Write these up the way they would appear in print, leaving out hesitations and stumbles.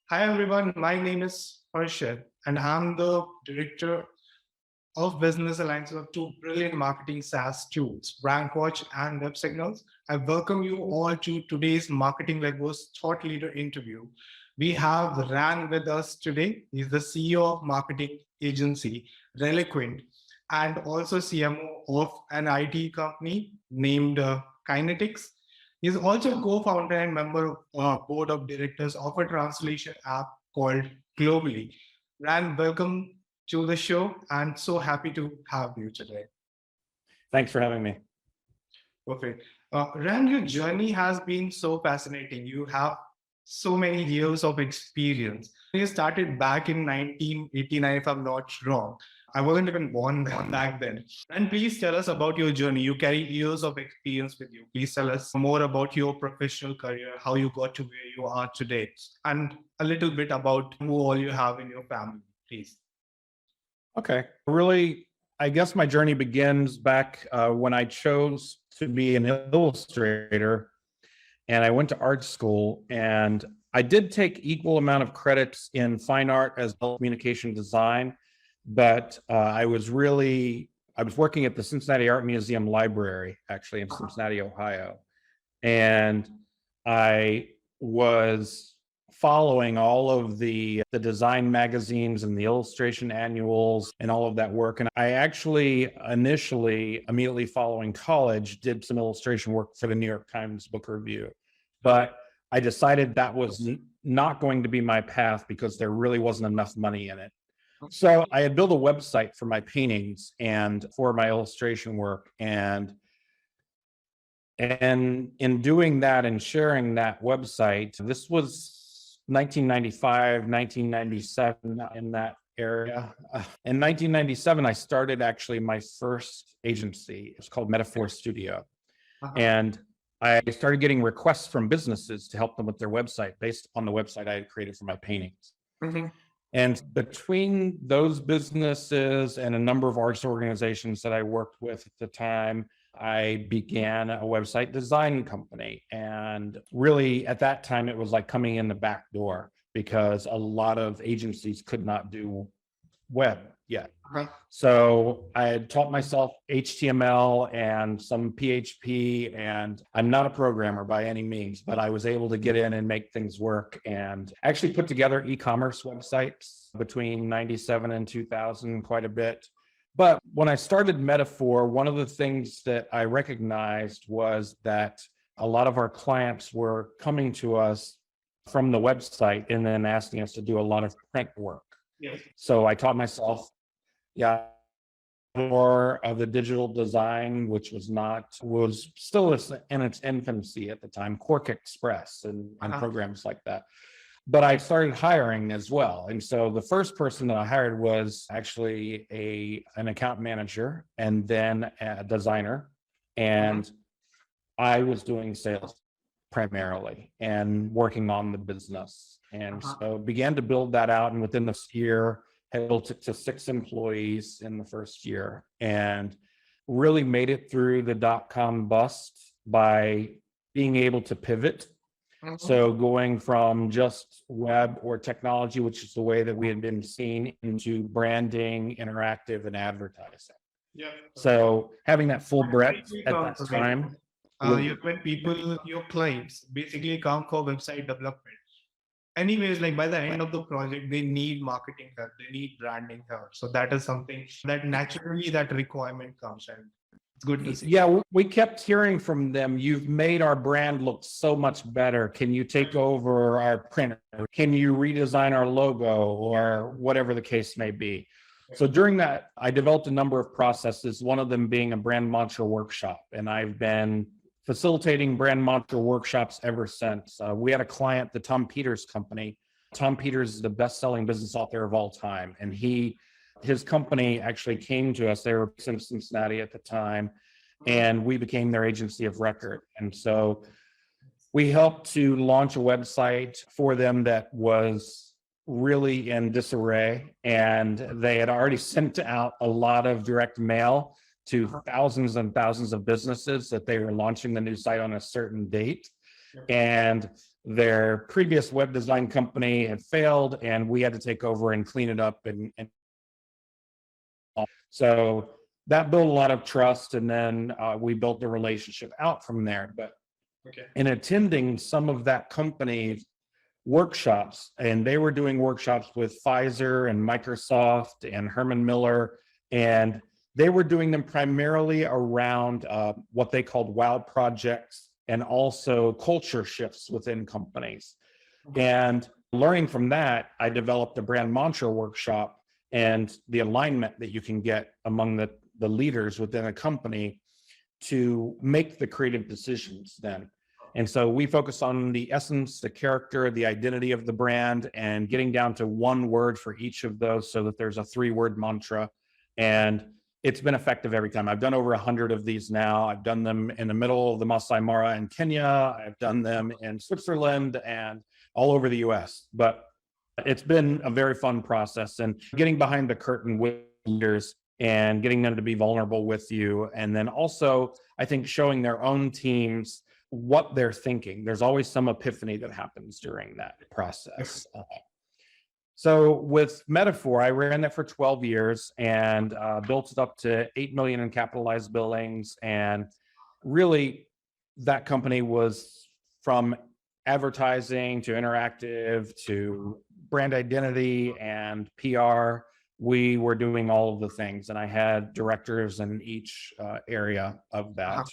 Hi everyone, my name is Harshit and I'm the director of business alliances of two brilliant marketing SaaS tools, RankWatch and WebSignals. I welcome you all to today's Marketing Legos Thought Leader interview. We have Ran with us today. He's the CEO of marketing agency Relequint and also CMO of an IT company named Kinetics. He's also co-founder and member of board of directors of a translation app called Globally. Ran, welcome to the show and so happy to have you today. Thanks for having me. Perfect. Ran, your journey has been so fascinating. You have so many years of experience. You started back in 1989, if I'm not wrong. I wasn't even born back then. And please tell us about your journey. You carry years of experience with you. Please tell us more about your professional career, how you got to where you are today, and a little bit about who all you have in your family, please. Okay. Really, I guess my journey begins back when I chose to be an illustrator and I went to art school, and I did take equal amount of credits in fine art as well as communication design, but I was working at the Cincinnati Art Museum library, actually in Cincinnati, Ohio, and I was following all of the design magazines and the illustration annuals and all of that work. And I actually initially, immediately following college, did some illustration work for the New York Times Book Review. But I decided that was not going to be my path because there really wasn't enough money in it. So I had built a website for my paintings and for my illustration work. And in doing that and sharing that website, this was 1995, 1997, in that area. In 1997, I started actually my first agency. It was called Metaphor Studio. And I started getting requests from businesses to help them with their website based on the website I had created for my paintings. And between those businesses and a number of arts organizations that I worked with at the time, I began a website design company. And really at that time, it was like coming in the back door because a lot of agencies could not do web yet. So I had taught myself HTML and some PHP, and I'm not a programmer by any means, but I was able to get in and make things work and actually put together e-commerce websites between 97 and 2000 quite a bit. But when I started Metaphor, one of the things that I recognized was that a lot of our clients were coming to us from the website and then asking us to do a lot of print work. Yes. So I taught myself, more of the digital design, which was still in its infancy at the time, Quark Express and programs like that. But I started hiring as well. And so the first person that I hired was actually an account manager and then a designer. And I was doing sales primarily and working on the business. And so began to build that out. And within this year, had built it to 6 employees in the first year and really made it through the dot-com bust by being able to pivot. So going from just web or technology, which is the way that we had been seen, into branding, interactive, and advertising. So having that full breadth at that time. When people, your clients, basically come for website development. Anyways, like by the end of the project, they need marketing help, they need branding help. So that is something that naturally that requirement comes, and it's good to see. Yeah, we kept hearing from them, you've made our brand look so much better. Can you take over our printer? Can you redesign our logo or whatever the case may be? So during that, I developed a number of processes, one of them being a brand mantra workshop. And I've been facilitating brand mantra workshops ever since. We had a client, the Tom Peters Company. Tom Peters is the best-selling business author of all time. And his company actually came to us. They were based in Cincinnati at the time, and we became their agency of record. And so we helped to launch a website for them that was really in disarray. And they had already sent out a lot of direct mail to thousands and thousands of businesses that they were launching the new site on a certain date. And their previous web design company had failed, and we had to take over and clean it up. And so that built a lot of trust, and then we built the relationship out from there. But in attending some of that company's workshops, and they were doing workshops with Pfizer and Microsoft and Herman Miller, and they were doing them primarily around what they called wow projects and also culture shifts within companies. And learning from that, I developed a brand mantra workshop and the alignment that you can get among the leaders within a company to make the creative decisions then. And so we focus on the essence, the character, the identity of the brand, and getting down to one word for each of those so that there's a 3-word mantra. And it's been effective every time. I've done over 100 of these now. I've done them in the middle of the Masai Mara in Kenya. I've done them in Switzerland and all over the US. But it's been a very fun process, and getting behind the curtain with leaders and getting them to be vulnerable with you. And then also, I think, showing their own teams what they're thinking. There's always some epiphany that happens during that process. So with Metaphor, I ran that for 12 years and built it up to 8 million in capitalized billings. And really, that company was from advertising to interactive to brand identity and PR. We were doing all of the things, and I had directors in each area of that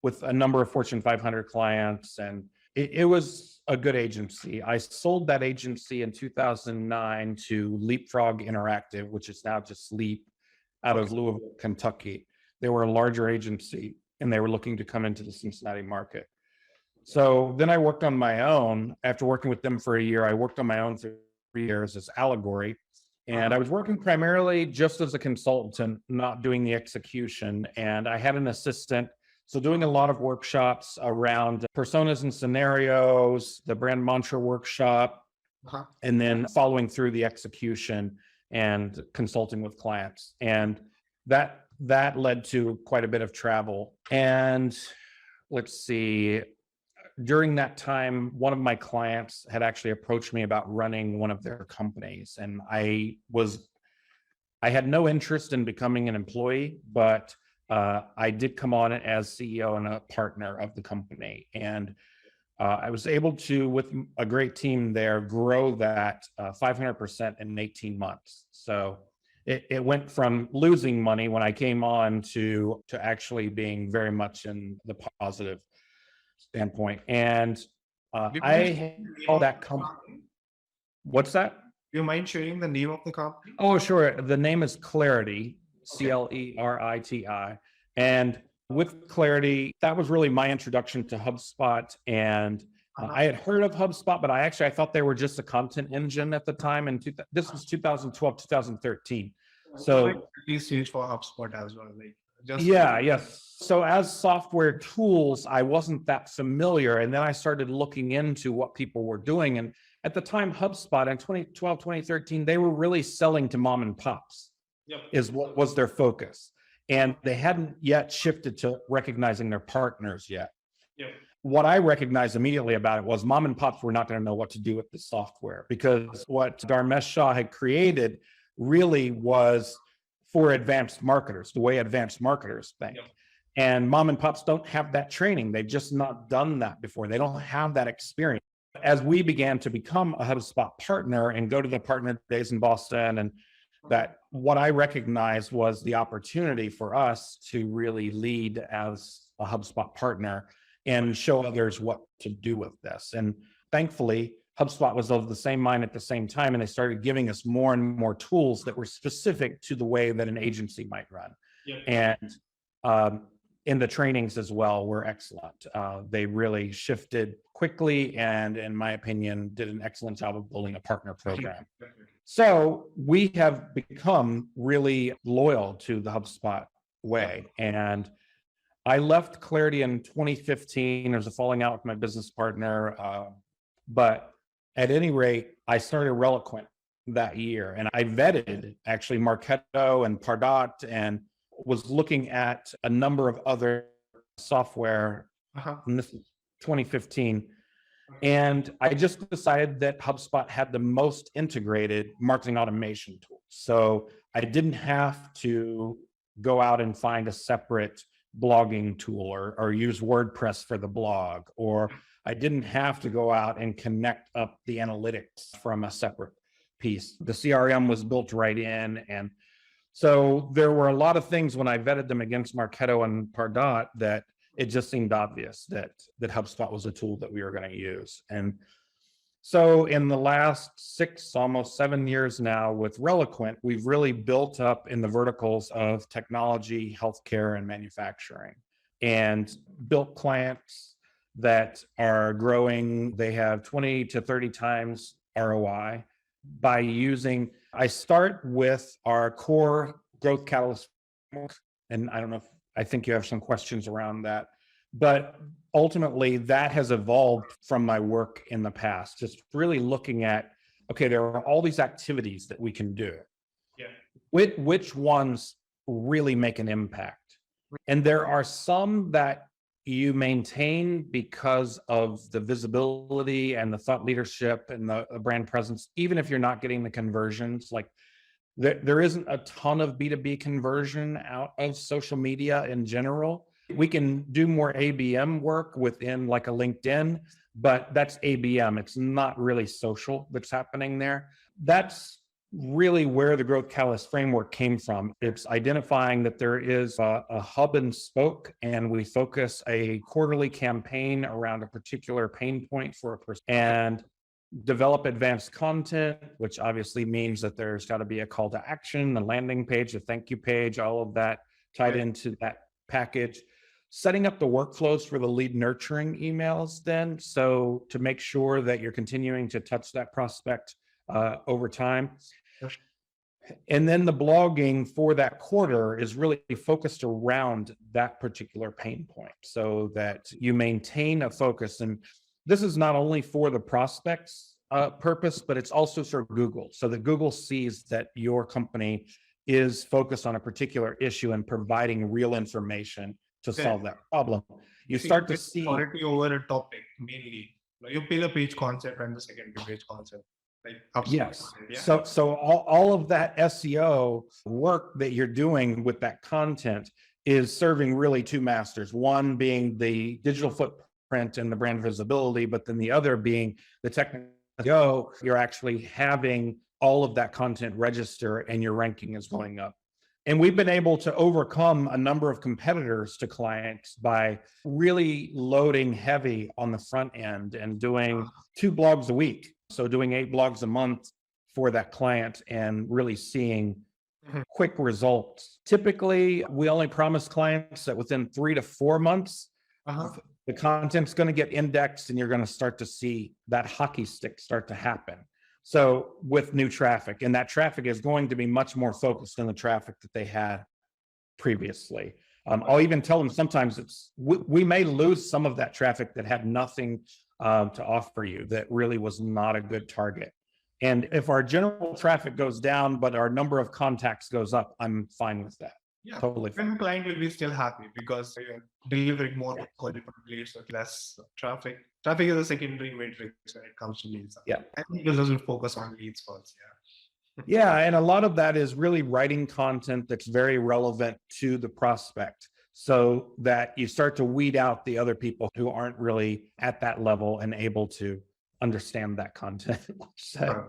with a number of Fortune 500 clients, and it was a good agency. I sold that agency in 2009 to Leapfrog Interactive, which is now just Leap, out of Louisville, Kentucky. They were a larger agency, and they were looking to come into the Cincinnati market. So then I worked on my own. After working with them for a year, I worked on my own for 3 years as Allegory. And I was working primarily just as a consultant, not doing the execution. And I had an assistant, so doing a lot of workshops around personas and scenarios, the brand mantra workshop, and then following through the execution and consulting with clients. And that led to quite a bit of travel. And let's see, during that time, one of my clients had actually approached me about running one of their companies. And I had no interest in becoming an employee, but I did come on as CEO and a partner of the company. And I was able to, with a great team there, grow that 500% in 18 months. So it went from losing money when I came on to actually being very much in the positive standpoint. And I held that company. What's that? Do you mind sharing the name of the company? Oh, sure. The name is Clarity, Clariti. And with Clarity, that was really my introduction to HubSpot. And I had heard of HubSpot, but I thought they were just a content engine at the time. And this was 2012, 2013. So Please use for HubSpot as well. Yes. So as software tools, I wasn't that familiar. And then I started looking into what people were doing. And at the time, HubSpot in 2012, 2013, they were really selling to mom and pops, is what was their focus. And they hadn't yet shifted to recognizing their partners yet. What I recognized immediately about it was mom and pops were not going to know what to do with the software, because what Dharmesh Shah had created really was for advanced marketers, the way advanced marketers think. And mom and pops don't have that training. They've just not done that before. They don't have that experience. As we began to become a HubSpot partner and go to the partner days in Boston, and that what I recognized was the opportunity for us to really lead as a HubSpot partner and show others what to do with this. And thankfully, HubSpot was of the same mind at the same time, and they started giving us more and more tools that were specific to the way that an agency might run. And in the trainings as well were excellent. They really shifted quickly and, in my opinion, did an excellent job of building a partner program. So we have become really loyal to the HubSpot way. And I left Clarity in 2015. There was a falling out with my business partner. But at any rate, I started Relequint that year. And I vetted actually Marketo and Pardot and was looking at a number of other software. And this is 2015. And I just decided that HubSpot had the most integrated marketing automation tool. So I didn't have to go out and find a separate blogging tool or use WordPress for the blog, or I didn't have to go out and connect up the analytics from a separate piece. The CRM was built right in. And so there were a lot of things when I vetted them against Marketo and Pardot that it just seemed obvious that HubSpot was a tool that we were going to use. And so in the last 6, almost 7 years now with Relequint, we've really built up in the verticals of technology, healthcare, and manufacturing, and built clients that are growing. They have 20 to 30 times ROI by using, I start with our core growth catalyst framework. And I don't know if, I think you have some questions around that, but ultimately that has evolved from my work in the past, just really looking at, okay, there are all these activities that we can do. Yeah. Which ones really make an impact? And there are some that you maintain because of the visibility and the thought leadership and the brand presence, even if you're not getting the conversions. Like there isn't a ton of B2B conversion out of social media in general. We can do more ABM work within like a LinkedIn, but that's ABM. It's not really social that's happening there. That's really where the Growth Catalyst framework came from. It's identifying that there is a hub and spoke, and we focus a quarterly campaign around a particular pain point for a person, and develop advanced content, which obviously means that there's got to be a call to action, a landing page, a thank you page, all of that tied into that package. Setting up the workflows for the lead nurturing emails then, so to make sure that you're continuing to touch that prospect over time. And then the blogging for that quarter is really focused around that particular pain point so that you maintain a focus. And this is not only for the prospects purpose, but it's also for Google, so that Google sees that your company is focused on a particular issue and providing real information to solve that problem. You start to see quality over a topic mainly. You pillar page concept and the secondary page concept. Like yes. Yeah. So all of that SEO work that you're doing with that content is serving really two masters. One being the digital footprint and the brand visibility, but then the other being the technical SEO. You're actually having all of that content register and your ranking is going up. And we've been able to overcome a number of competitors to clients by really loading heavy on the front end and doing 2 blogs a week. So doing 8 blogs a month for that client and really seeing quick results. Typically, we only promise clients that within 3 to 4 months, the content's going to get indexed and you're going to start to see that hockey stick start to happen. So with new traffic, and that traffic is going to be much more focused on the traffic that they had previously. I'll even tell them sometimes we may lose some of that traffic that had nothing to offer you, that really was not a good target. And if our general traffic goes down, but our number of contacts goes up, I'm fine with that. Yeah, totally fine. and the client will be still happy because you're delivering more quality leads with less traffic. Traffic is a secondary matrix when it comes to leads. Yeah. I think it doesn't focus on leads first. Yeah, and a lot of that is really writing content that's very relevant to the prospect, so that you start to weed out the other people who aren't really at that level and able to understand that content. So,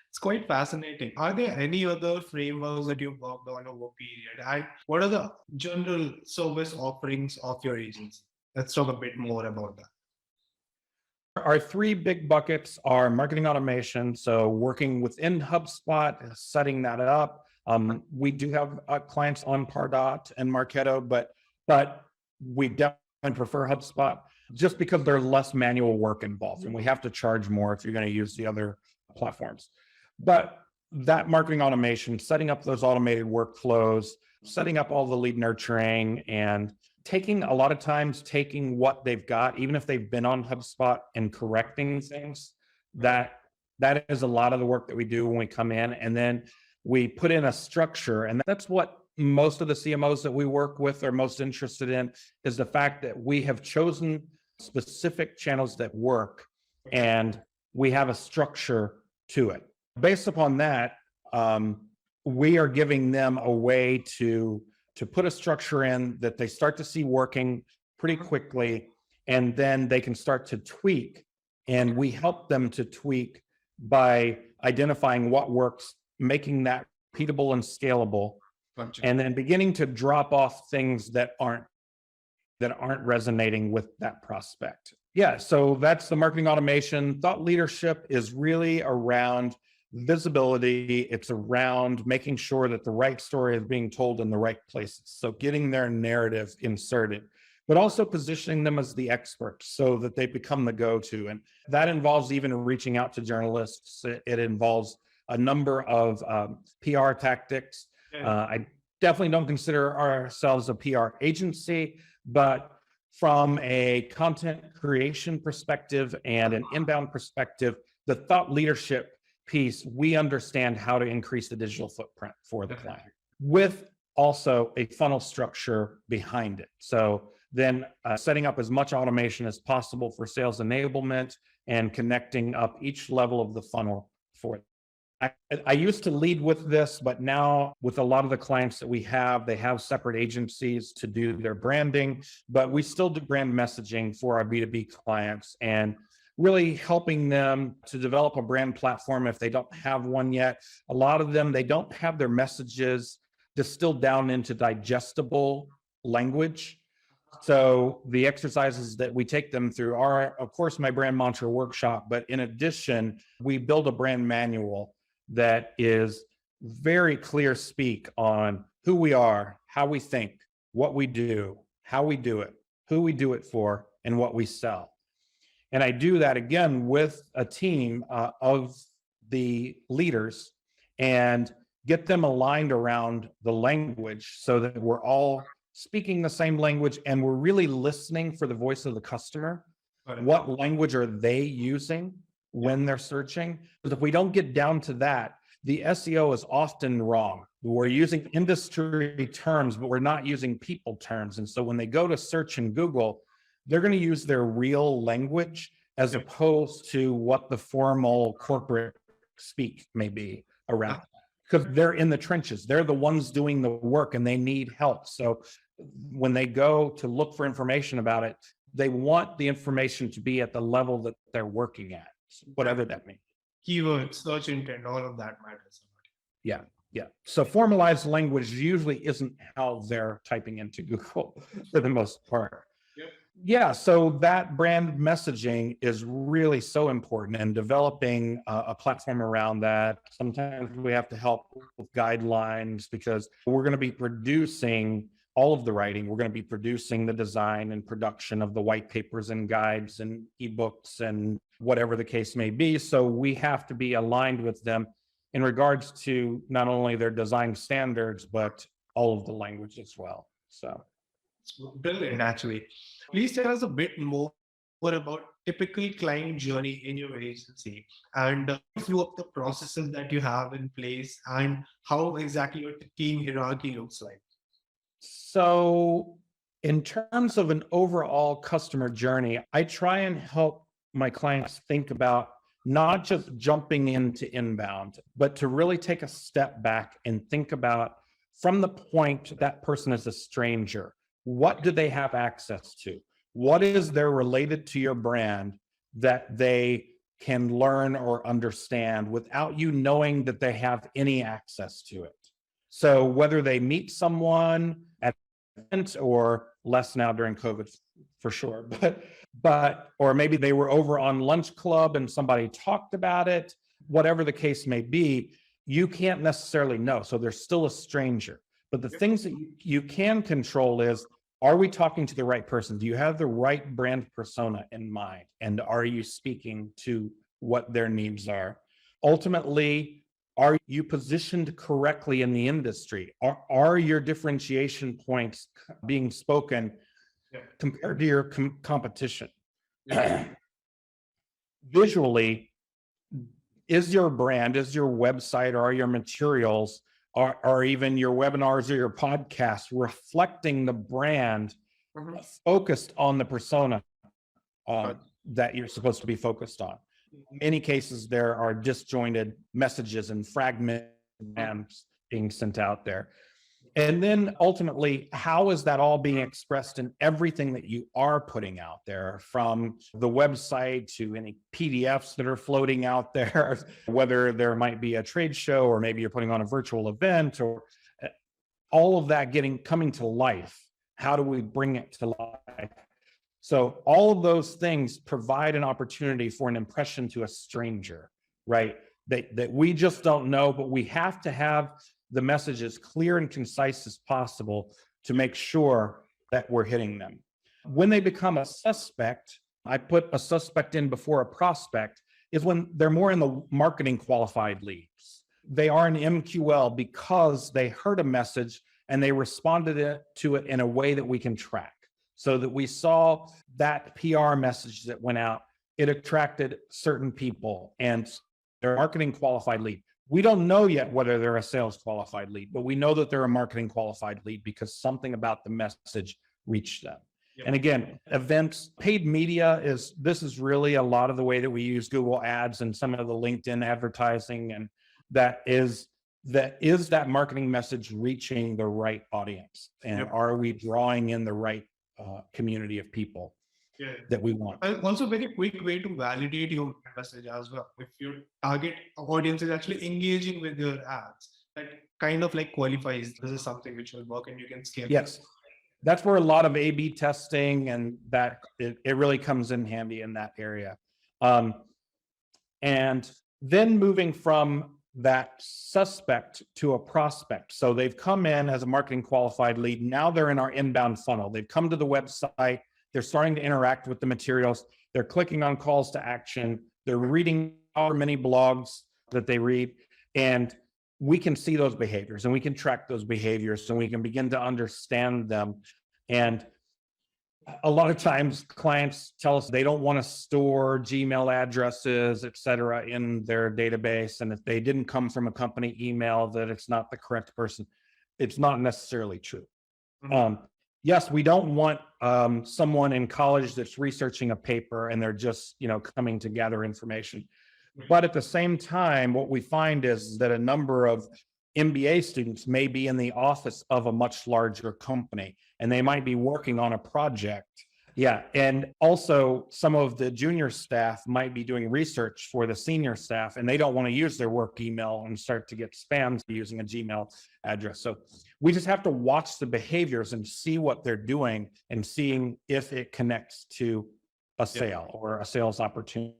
it's quite fascinating. Are there any other frameworks that you've worked on over period? And what are the general service offerings of your agency? Let's talk a bit more about that. our 3 big buckets are marketing automation, so working within HubSpot, setting that up. We do have clients on Pardot and Marketo, but we definitely prefer HubSpot just because there's less manual work involved, and we have to charge more if you're going to use the other platforms. But that marketing automation, setting up those automated workflows, setting up all the lead nurturing, and taking a lot of times taking what they've got, even if they've been on HubSpot, and correcting things. That is a lot of the work that we do when we come in, and then we put in a structure. And that's what most of the CMOs that we work with are most interested in, is the fact that we have chosen specific channels that work, and we have a structure to it. Based upon that, we are giving them a way to put a structure in that they start to see working pretty quickly, and then they can start to tweak. And we help them to tweak by identifying what works, making that repeatable and scalable, and then beginning to drop off things that aren't resonating with that prospect. Yeah, so that's the marketing automation. Thought leadership is really around visibility. It's around making sure that the right story is being told in the right places. So getting their narrative inserted, but also positioning them as the expert so that they become the go-to. And that involves even reaching out to journalists. It involves a number of PR tactics. I definitely don't consider ourselves a PR agency, but from a content creation perspective and an inbound perspective, the thought leadership piece, we understand how to increase the digital footprint for the client with also a funnel structure behind it. So then setting up as much automation as possible for sales enablement and connecting up each level of the funnel for it. I used to lead with this, but now with a lot of the clients that we have, they have separate agencies to do their branding, but we still do brand messaging for our B2B clients and really helping them to develop a brand platform if they don't have one yet. A lot of them, they don't have their messages distilled down into digestible language. So the exercises that we take them through are, of course, my brand mantra workshop, but in addition, we build a brand manual that is very clear speak on who we are, how we think, what we do, how we do it, who we do it for, and what we sell. And I do that again with a team of the leaders and get them aligned around the language so that we're all speaking the same language and we're really listening for the voice of the customer. What language are they using when they're searching? Because if we don't get down to that, the SEO is often wrong. We're using industry terms, but we're not using people terms. And so when they go to search in Google, they're going to use their real language as opposed to what the formal corporate speak may be around. Because they're in the trenches. They're the ones doing the work and they need help. So when they go to look for information about it, they want the information to be at the level that they're working at, whatever that means. Keywords, search intent, all of that matters. Yeah. So formalized language usually isn't how they're typing into Google for the most part. Yeah, so that brand messaging is really so important, and developing a platform around that. Sometimes we have to help with guidelines because we're going to be producing all of the writing. We're going to be producing the design and production of the white papers and guides and ebooks and whatever the case may be. So we have to be aligned with them in regards to not only their design standards, but all of the language as well. So it's brilliant, actually. Please tell us a bit more about typical client journey in your agency and a few of the processes that you have in place and how exactly your team hierarchy looks like. So in terms of an overall customer journey, I try and help my clients think about not just jumping into inbound, but to really take a step back and think about from the point that person is a stranger. What do they have access to? What is there related to your brand that they can learn or understand without you knowing that they have any access to it? So whether they meet someone at an event or less now during COVID for sure, but or maybe they were over on lunch club and somebody talked about it, whatever the case may be, you can't necessarily know. So they're still a stranger. But the things that you can control is, are we talking to the right person? Do you have the right brand persona in mind? And are you speaking to what their needs are? Ultimately, are you positioned correctly in the industry? Are your differentiation points being spoken compared to your competition? Visually, is your brand, is your website, or are your materials, or even your webinars or your podcast reflecting the brand focused on the persona that you're supposed to be focused on. In many cases, there are disjointed messages and fragments being sent out there. And then ultimately, how is that all being expressed in everything that you are putting out there, from the website to any PDFs that are floating out there, whether there might be a trade show or maybe you're putting on a virtual event, or all of that coming to life. How do we bring it to life? So all of those things provide an opportunity for an impression to a stranger, right? That we just don't know, but we have to have the message as clear and concise as possible to make sure that we're hitting them. When they become a suspect, I put a suspect in before a prospect, is when they're more in the marketing qualified leads. They are an MQL because they heard a message and they responded to it in a way that we can track. So that we saw that PR message that went out, it attracted certain people and they're a marketing qualified lead. We don't know yet whether they're a sales qualified lead, but we know that they're a marketing qualified lead because something about the message reached them. And again, events, paid media this is really a lot of the way that we use Google Ads and some of the LinkedIn advertising. And that is that marketing message reaching the right audience? And are we drawing in the right community of people that we want? Also, very quick way to validate your message as well. If your target audience is actually engaging with your ads, that kind of like qualifies this is something which will work and you can scale. Yes. That's where a lot of A/B testing and that it really comes in handy in that area. And then moving from that suspect to a prospect. So they've come in as a marketing qualified lead. Now they're in our inbound funnel. They've come to the website. They're starting to interact with the materials. They're clicking on calls to action. They're reading our many blogs that they read. And we can see those behaviors and we can track those behaviors, so we can begin to understand them. And a lot of times clients tell us they don't want to store Gmail addresses, et cetera, in their database. And if they didn't come from a company email, that it's not the correct person. It's not necessarily true. Yes, we don't want someone in college that's researching a paper and they're just, coming to gather information. But at the same time, what we find is that a number of MBA students may be in the office of a much larger company and they might be working on a project. Yeah. And also some of the junior staff might be doing research for the senior staff and they don't want to use their work email and start to get spammed using a Gmail address. So we just have to watch the behaviors and see what they're doing and seeing if it connects to a sale or a sales opportunity.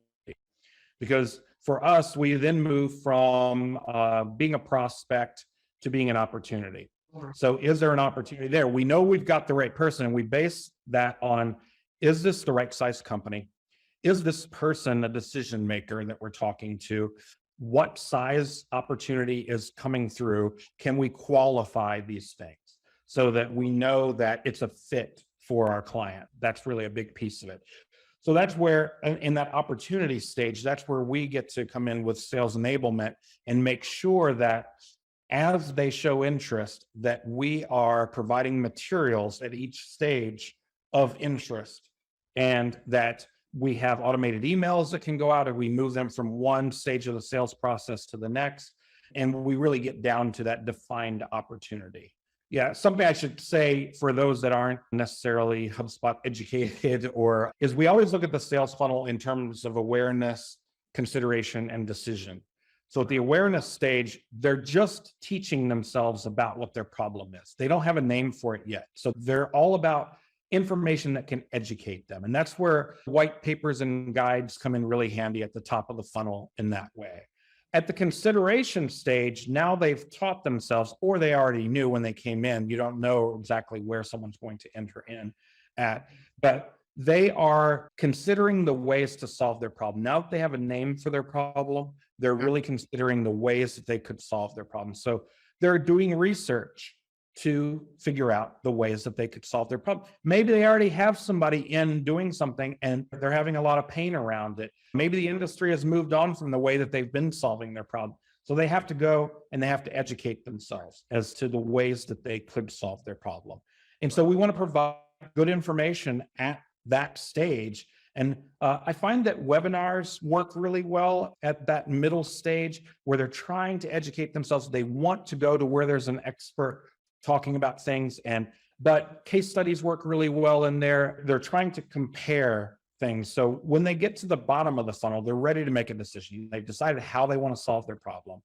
Because for us, we then move from being a prospect to being an opportunity. So is there an opportunity there? We know we've got the right person and we base that on, is this the right size company? Is this person a decision maker that we're talking to? What size opportunity is coming through? Can we qualify these things so that we know that it's a fit for our client? That's really a big piece of it. So that's where, in that opportunity stage, that's where we get to come in with sales enablement and make sure that as they show interest, that we are providing materials at each stage of interest, and that we have automated emails that can go out and we move them from one stage of the sales process to the next. And we really get down to that defined opportunity. Yeah, something I should say for those that aren't necessarily HubSpot educated is we always look at the sales funnel in terms of awareness, consideration, and decision. So at the awareness stage, they're just teaching themselves about what their problem is. They don't have a name for it yet. So they're all about information that can educate them. And that's where white papers and guides come in really handy at the top of the funnel in that way. At the consideration stage, now they've taught themselves, or they already knew when they came in. You don't know exactly where someone's going to enter in at, but they are considering the ways to solve their problem. Now that they have a name for their problem, they're really considering the ways that they could solve their problem. So they're doing research to figure out the ways that they could solve their problem. Maybe they already have somebody in doing something and they're having a lot of pain around it. Maybe the industry has moved on from the way that they've been solving their problem. So they have to go and they have to educate themselves as to the ways that they could solve their problem. And so we want to provide good information at that stage. And I find that webinars work really well at that middle stage where they're trying to educate themselves. They want to go to where there's an expert talking about things, but case studies work really well in there. They're trying to compare things. So when they get to the bottom of the funnel, they're ready to make a decision. They've decided how they want to solve their problem.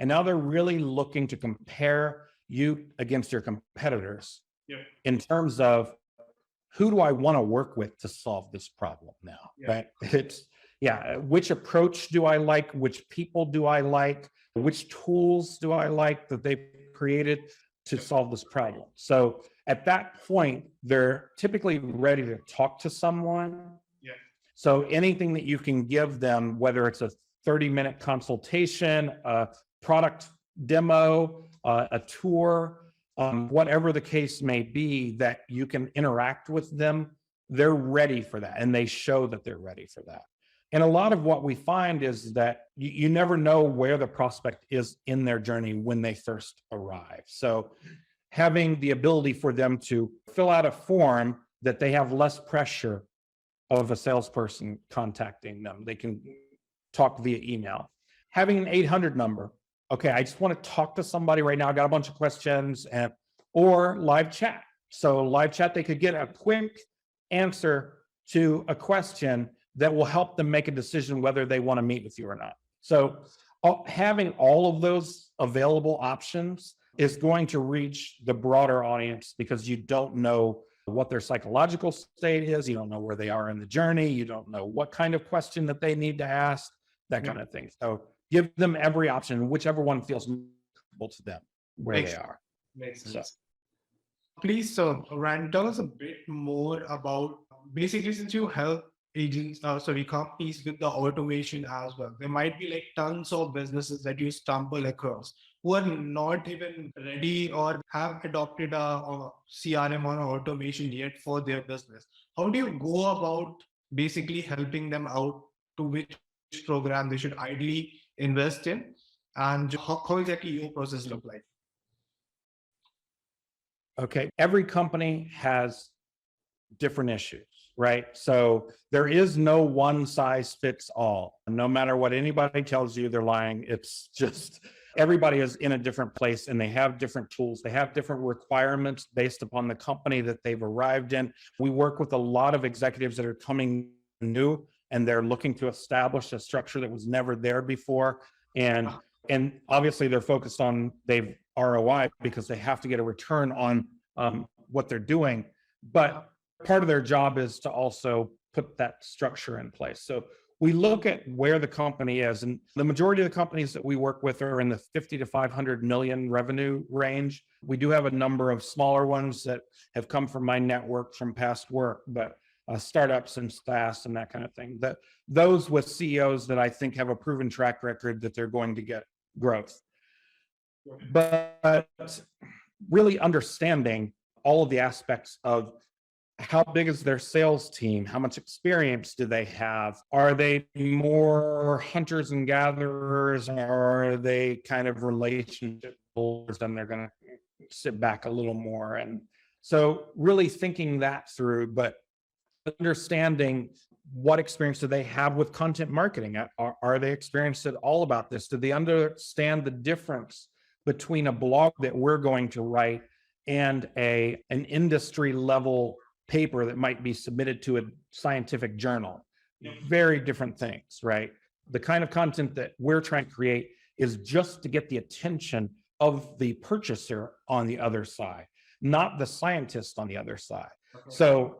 And now they're really looking to compare you against your competitors in terms of, who do I want to work with to solve this problem now? Right? It's, which approach do I like? Which people do I like? Which tools do I like that they've created to solve this problem? So at that point, they're typically ready to talk to someone. So anything that you can give them, whether it's a 30-minute consultation, a product demo, a tour, whatever the case may be, that you can interact with them, they're ready for that. And they show that they're ready for that. And a lot of what we find is that you never know where the prospect is in their journey when they first arrive. So having the ability for them to fill out a form that they have less pressure of a salesperson contacting them. They can talk via email. Having an 800 number. Okay, I just want to talk to somebody right now. I got a bunch of questions, or live chat. So live chat, they could get a quick answer to a question that will help them make a decision whether they want to meet with you or not. So having all of those available options is going to reach the broader audience, because you don't know what their psychological state is. You don't know where they are in the journey. You don't know what kind of question that they need to ask, that kind of thing. So give them every option, whichever one feels comfortable to them, where they are. Makes sense. Please, Ran, tell us a bit more about, basically, since you help companies with the automation as well. There might be like tons of businesses that you stumble across who are not even ready or have adopted a CRM or automation yet for their business. How do you go about basically helping them out to which program they should ideally invest in, and how exactly your process look like? Okay, every company has different issues, right? So there is no one size fits all. No matter what anybody tells you, they're lying. It's just, everybody is in a different place, and they have different tools. They have different requirements based upon the company that they've arrived in. We work with a lot of executives that are coming new, and they're looking to establish a structure that was never there before. And obviously they're focused on ROI, because they have to get a return on what they're doing. But part of their job is to also put that structure in place. So we look at where the company is, and the majority of the companies that we work with are in the 50 to 500 million revenue range. We do have a number of smaller ones that have come from my network from past work, but startups and SaaS and that kind of thing. Those with CEOs that I think have a proven track record that they're going to get growth. But really understanding all of the aspects of how big is their sales team? How much experience do they have? Are they more hunters and gatherers, or are they kind of relationship builders, and they're going to sit back a little more? And so really thinking that through, but understanding what experience do they have with content marketing? Are they experienced at all about this? Do they understand the difference between a blog that we're going to write and an industry level paper that might be submitted to a scientific journal? Very different things, right? The kind of content that we're trying to create is just to get the attention of the purchaser on the other side, not the scientist on the other side. So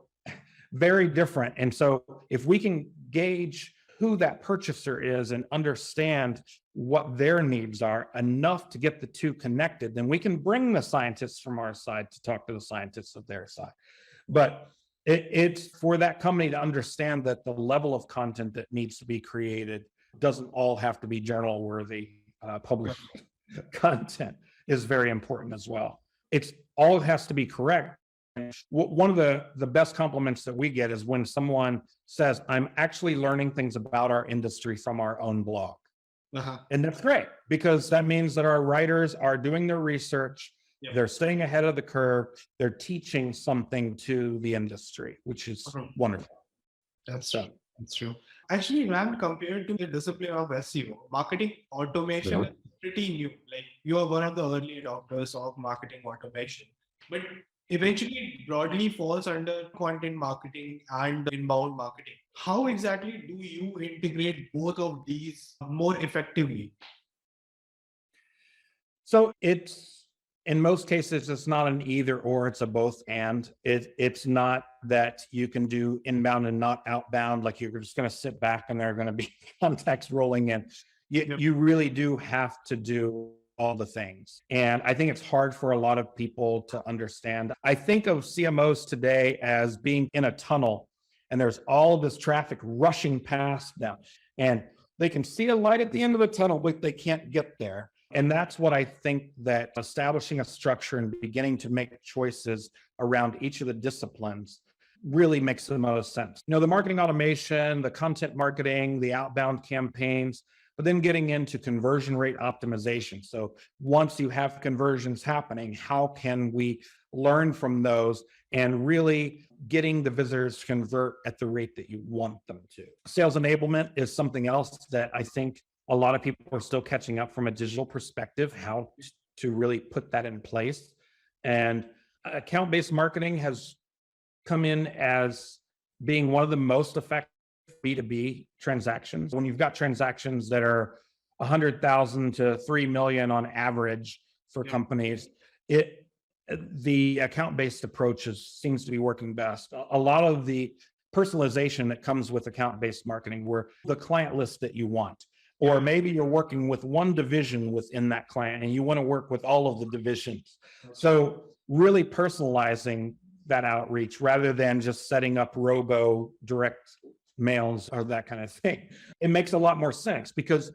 very different. And so if we can gauge who that purchaser is and understand what their needs are enough to get the two connected, then we can bring the scientists from our side to talk to the scientists of their side. But it's for that company to understand that the level of content that needs to be created doesn't all have to be journal worthy. Published content is very important as well. It's all has to be correct. One of the best compliments that we get is when someone says, I'm actually learning things about our industry from our own blog. And that's great, because that means that our writers are doing their research. They're staying ahead of the curve. They're teaching something to the industry, which is wonderful. That's true. That's true. Actually, Ram, compared to the discipline of SEO, marketing automation Yeah. is pretty new. Like you are one of the early adopters of marketing automation, but eventually it broadly falls under content marketing and inbound marketing. How exactly do you integrate both of these more effectively? So it's in most cases, it's not an either or, it's a both and. It's not that you can do inbound and not outbound, like you're just going to sit back and there are going to be contacts rolling in. Yep. You really do have to do all the things. And I think it's hard for a lot of people to understand. I think of CMOs today as being in a tunnel and there's all of this traffic rushing past them. And they can see a light at the end of the tunnel, but they can't get there. And that's what I think that establishing a structure and beginning to make choices around each of the disciplines really makes the most sense. You know, the marketing automation, the content marketing, the outbound campaigns, but then getting into conversion rate optimization. So once you have conversions happening, how can we learn from those and really getting the visitors to convert at the rate that you want them to? Sales enablement is something else that I think a lot of people are still catching up from a digital perspective, how to really put that in place. And account-based marketing has come in as being one of the most effective B2B transactions. When you've got transactions that are 100,000 to 3 million on average for companies, the account-based approach seems to be working best. A lot of the personalization that comes with account-based marketing, where the client list that you want, or maybe you're working with one division within that client and you want to work with all of the divisions. So really personalizing that outreach rather than just setting up robo direct mails or that kind of thing. It makes a lot more sense because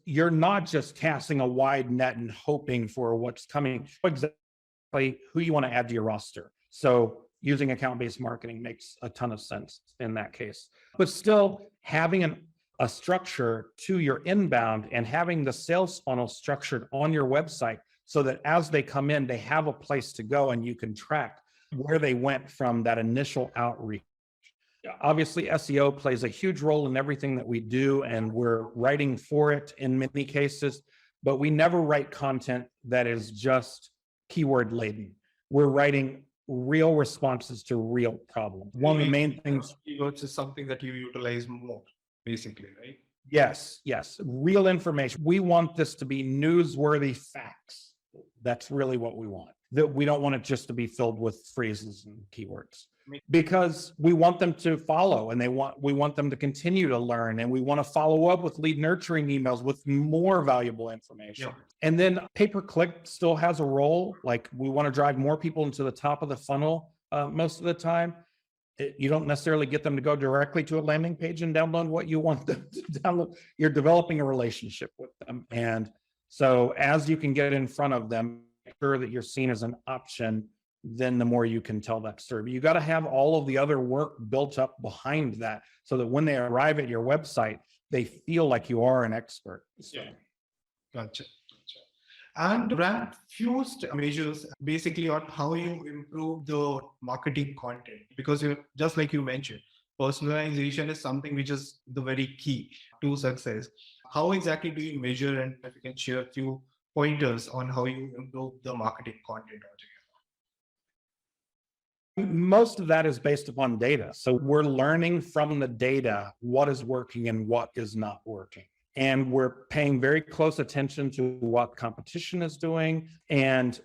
you're not just casting a wide net and hoping for what's coming, exactly who you want to add to your roster. So using account-based marketing makes a ton of sense in that case. But still having a structure to your inbound and having the sales funnel structured on your website so that as they come in, they have a place to go and you can track where they went from that initial outreach. Obviously, SEO plays a huge role in everything that we do, and we're writing for it in many cases, but we never write content that is just keyword laden. We're writing real responses to real problems. One of the main things. Keywords is something that you utilize more, basically, right? Yes. Real information. We want this to be newsworthy facts. That's really what we want. That we don't want it just to be filled with phrases and keywords, because we want them to follow and we want them to continue to learn, and we want to follow up with lead nurturing emails with more valuable information. And then pay-per-click still has a role. Like we want to drive more people into the top of the funnel most of the time. You don't necessarily get them to go directly to a landing page and download what you want them to download. You're developing a relationship with them. And so as you can get in front of them, make sure that you're seen as an option, then the more you can tell that story. You got to have all of the other work built up behind that so that when they arrive at your website, they feel like you are an expert. So. Yeah. Gotcha. And Ran, few measures basically on how you improve the marketing content, because just like you mentioned, personalization is something which is the very key to success. How exactly do you measure, and if you can share a few pointers on how you improve the marketing content altogether? Most of that is based upon data. So we're learning from the data what is working and what is not working. And we're paying very close attention to what competition is doing. And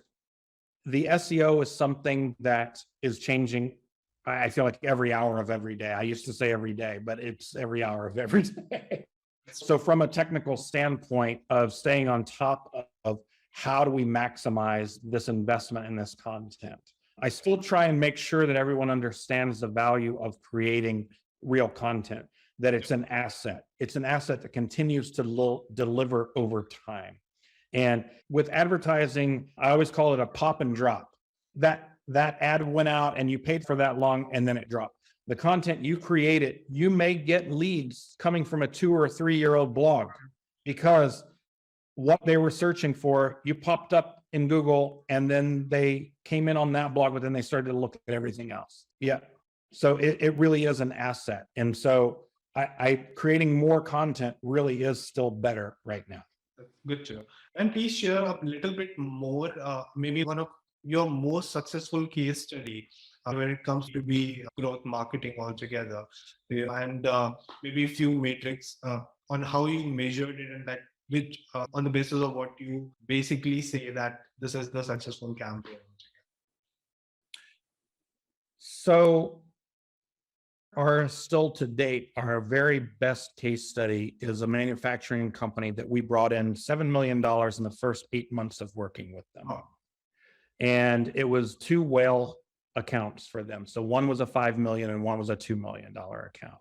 the SEO is something that is changing, I feel like every hour of every day. I used to say every day, but it's every hour of every day. So from a technical standpoint of staying on top of how do we maximize this investment in this content, I still try and make sure that everyone understands the value of creating real content, that it's an asset. It's an asset that continues to deliver over time. And with advertising, I always call it a pop and drop. That ad went out and you paid for that long and then it dropped. The content you created, you may get leads coming from a 2 or 3 year old blog because what they were searching for, you popped up in Google and then they came in on that blog, but then they started to look at everything else. Yeah. So it really is an asset. And so I creating more content really is still better right now. Good to know. And please share a little bit more, maybe one of your most successful case study when it comes to be growth marketing altogether, and maybe a few metrics on how you measured it, and that which on the basis of what you basically say that this is the successful campaign. So our still to date, our very best case study is a manufacturing company that we brought in $7 million in the first 8 months of working with them. Oh. And it was 2 whale accounts for them. So one was a $5 million and one was a $2 million account.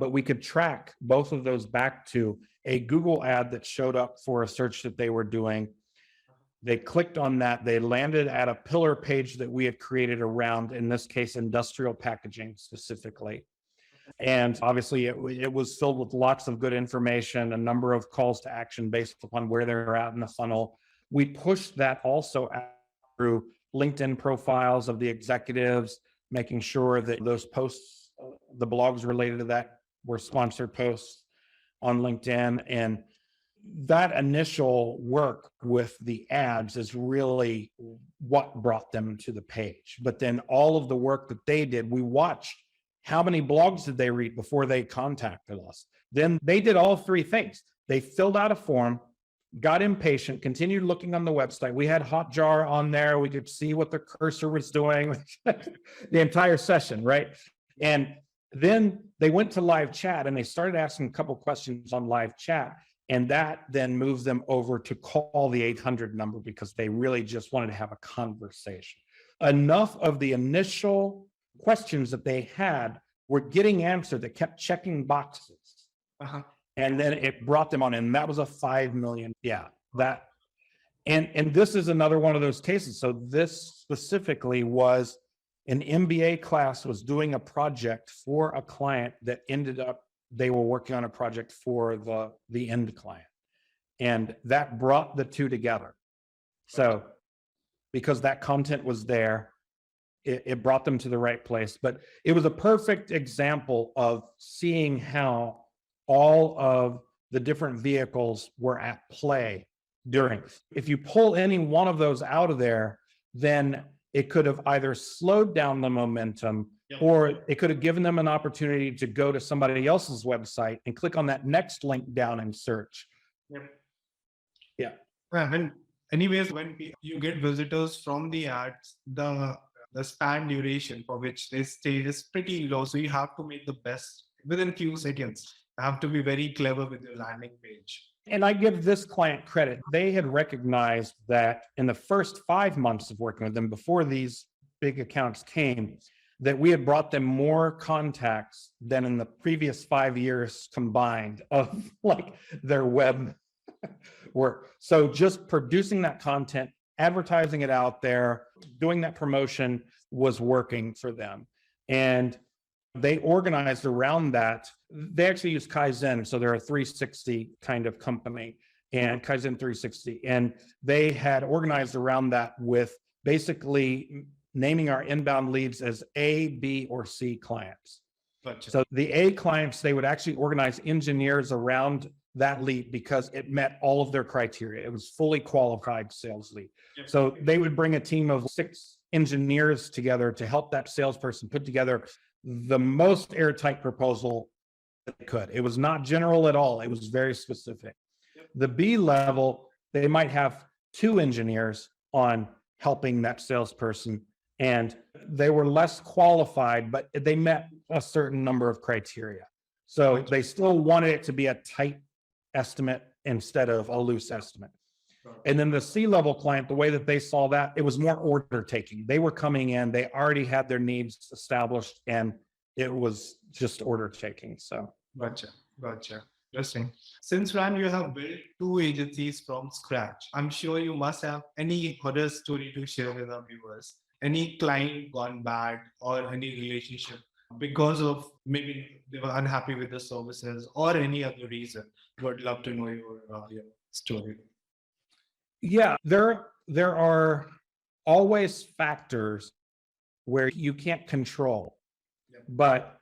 But we could track both of those back to a Google ad that showed up for a search that they were doing. They clicked on that. They landed at a pillar page that we had created around, in this case, industrial packaging specifically. And obviously it was filled with lots of good information, a number of calls to action based upon where they're at in the funnel. We pushed that also out through LinkedIn profiles of the executives, making sure that those posts, the blogs related to that, were sponsored posts on LinkedIn. And that initial work with the ads is really what brought them to the page. But then all of the work that they did, we watched how many blogs did they read before they contacted us. Then they did all 3 things. They filled out a form, got impatient, continued looking on the website. We had Hotjar on there. We could see what the cursor was doing the entire session, right? And then they went to live chat and they started asking a couple questions on live chat. And that then moves them over to call the 800 number because they really just wanted to have a conversation. Enough of the initial questions that they had were getting answered that kept checking boxes. And then it brought them on, and that was a 5 million. Yeah, that. And this is another one of those cases. So this specifically was an MBA class was doing a project for a client that ended up, they were working on a project for the end client. And that brought the 2 together. So because that content was there, it brought them to the right place. But it was a perfect example of seeing how all of the different vehicles were at play during. If you pull any one of those out of there, then it could have either slowed down the momentum, or it could have given them an opportunity to go to somebody else's website and click on that next link down and search. Yeah. And anyways, when you get visitors from the ads, the span duration for which they stay is pretty low. So you have to make the best within few seconds. You have to be very clever with your landing page. And I give this client credit. They had recognized that in the first 5 months of working with them, before these big accounts came, that we had brought them more contacts than in the previous 5 years combined of like their web work. So just producing that content, advertising it out there, doing that promotion was working for them. And they organized around that. They actually use Kaizen. So they're a 360 kind of company, and Kaizen 360. And they had organized around that with basically naming our inbound leads as A, B, or C clients. Gotcha. So the A clients, they would actually organize engineers around that lead because it met all of their criteria. It was fully qualified sales lead. So they would bring a team of 6 engineers together to help that salesperson put together the most airtight proposal that they could. It was not general at all. It was very specific. The B level, they might have 2 engineers on helping that salesperson, and they were less qualified, but they met a certain number of criteria. So they still wanted it to be a tight estimate instead of a loose estimate. And then the C-level client, the way that they saw that, it was more order taking. They were coming in, they already had their needs established, and it was just order taking. So Gotcha. Interesting. Since Ran, you have built 2 agencies from scratch, I'm sure you must have any horror story to share with our viewers. Any client gone bad, or any relationship because of maybe they were unhappy with the services or any other reason. Would love to know your story. Yeah, there are always factors where you can't control. but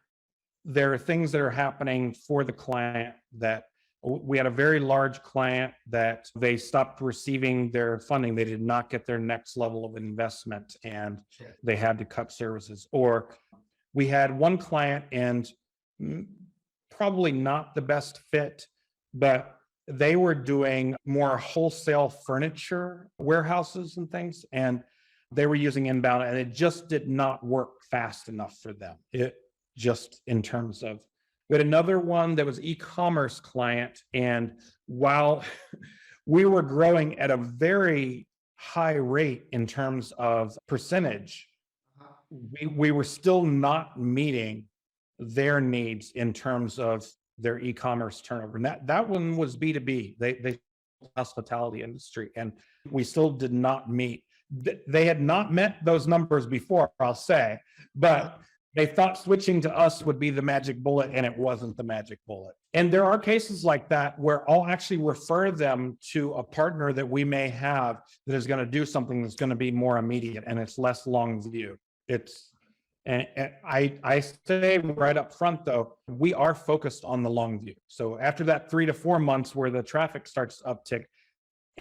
there are things that are happening for the client that we had a very large client that they stopped receiving their funding. They did not get their next level of investment and they had to cut services. Or we had one client, and probably not the best fit, but they were doing more wholesale furniture warehouses and things, and they were using inbound, and it just did not work fast enough for them. It just, in terms of, we had another one that was e-commerce client, and while we were growing at a very high rate in terms of percentage, we were still not meeting their needs in terms of their e-commerce turnover. And that one was B2B. They hospitality industry, and we still did not meet. They had not met those numbers before, I'll say, but they thought switching to us would be the magic bullet, and it wasn't the magic bullet. And there are cases like that where I'll actually refer them to a partner that we may have that is going to do something that's going to be more immediate, and it's less long view. And I say right up front, though, we are focused on the long view. So after that 3 to 4 months where the traffic starts to uptick,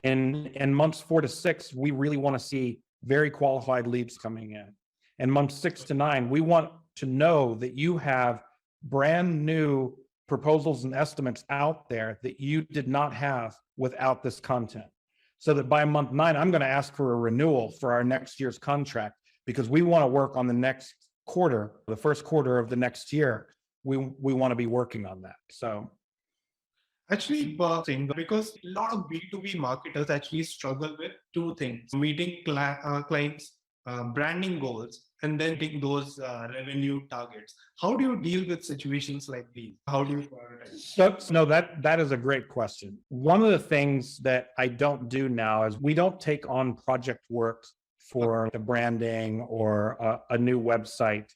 in months 4 to 6, we really want to see very qualified leads coming in. And months 6 to 9, we want to know that you have brand new proposals and estimates out there that you did not have without this content. So that by month 9, I'm going to ask for a renewal for our next year's contract, because we want to work on the next quarter, the first quarter of the next year. We want to be working on that. So actually, because a lot of B2B marketers actually struggle with two things: meeting clients' branding goals, and then hitting those revenue targets. How do you deal with situations like these? How do you prioritize? No, that is a great question. One of the things that I don't do now is we don't take on project work for the branding or a new website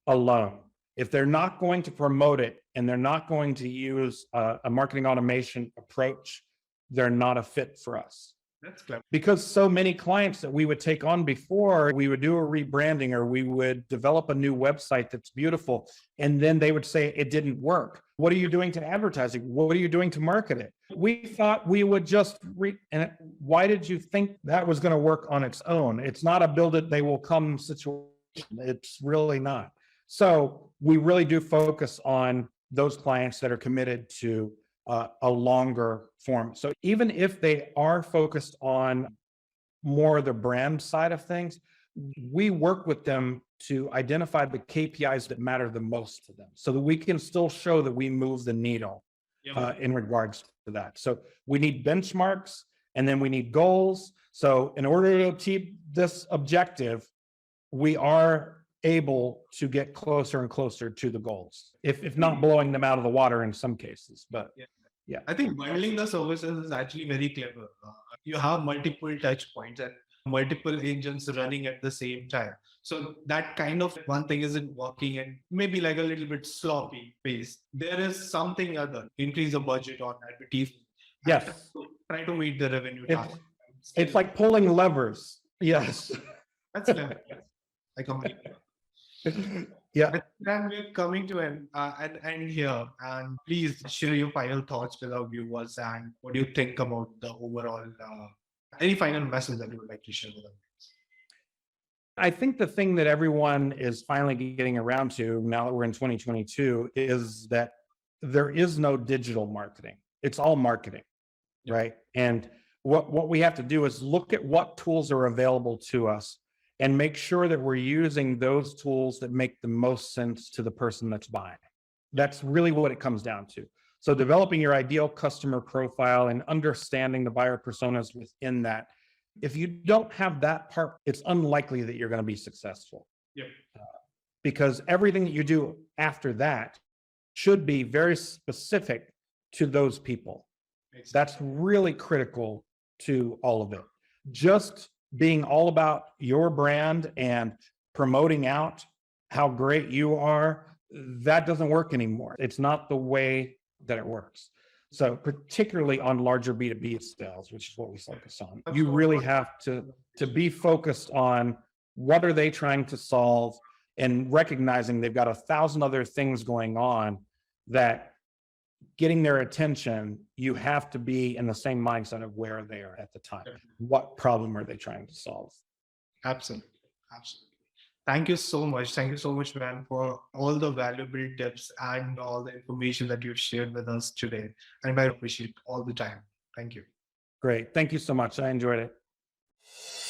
alone. If they're not going to promote it and they're not going to use a marketing automation approach, they're not a fit for us. That's clever. Because so many clients that we would take on before, we would do a rebranding or we would develop a new website that's beautiful, and then they would say it didn't work. What are you doing to advertising? What are you doing to market it? We thought we would just and why did you think that was going to work on its own? It's not a build it, they will come situation. It's really not. So we really do focus on those clients that are committed to a longer form. So even if they are focused on more the brand side of things, we work with them to identify the KPIs that matter the most to them, so that we can still show that we move the needle in regards to that. So we need benchmarks, and then we need goals. So in order to achieve this objective, we are able to get closer and closer to the goals, if not blowing them out of the water in some cases. But yeah, I think bundling the services is actually very clever. You have multiple touch points and multiple engines running at the same time. So that kind of one thing isn't working, and maybe like a little bit sloppy pace. There is something other. Increase the budget on advertising. Yes. Try to meet the revenue target. It's like pulling levers. Yes. That's clever. I completely. Yeah. Then we're coming to an end here, and please share your final thoughts with our viewers and what do you think about the overall, any final message that you would like to share with them? I think the thing that everyone is finally getting around to now that we're in 2022 is that there is no digital marketing. It's all marketing, right? And what we have to do is look at what tools are available to us and make sure that we're using those tools that make the most sense to the person that's buying. That's really what it comes down to. So developing your ideal customer profile and understanding the buyer personas within that. If you don't have that part, it's unlikely that you're going to be successful. Yeah. Because everything that you do after that should be very specific to those people. That's really critical to all of it. Just being all about your brand and promoting out how great you are, that doesn't work anymore. It's not the way that it works. So particularly on larger B2B sales, which is what we focus on, you really have to be focused on what are they trying to solve and recognizing they've got 1,000 other things going on that getting their attention, you have to be in the same mindset of where they are at the time. What problem are they trying to solve? Absolutely. Absolutely. Thank you so much. Thank you so much, man, for all the valuable tips and all the information that you've shared with us today. And I appreciate all the time. Thank you. Great. Thank you so much. I enjoyed it.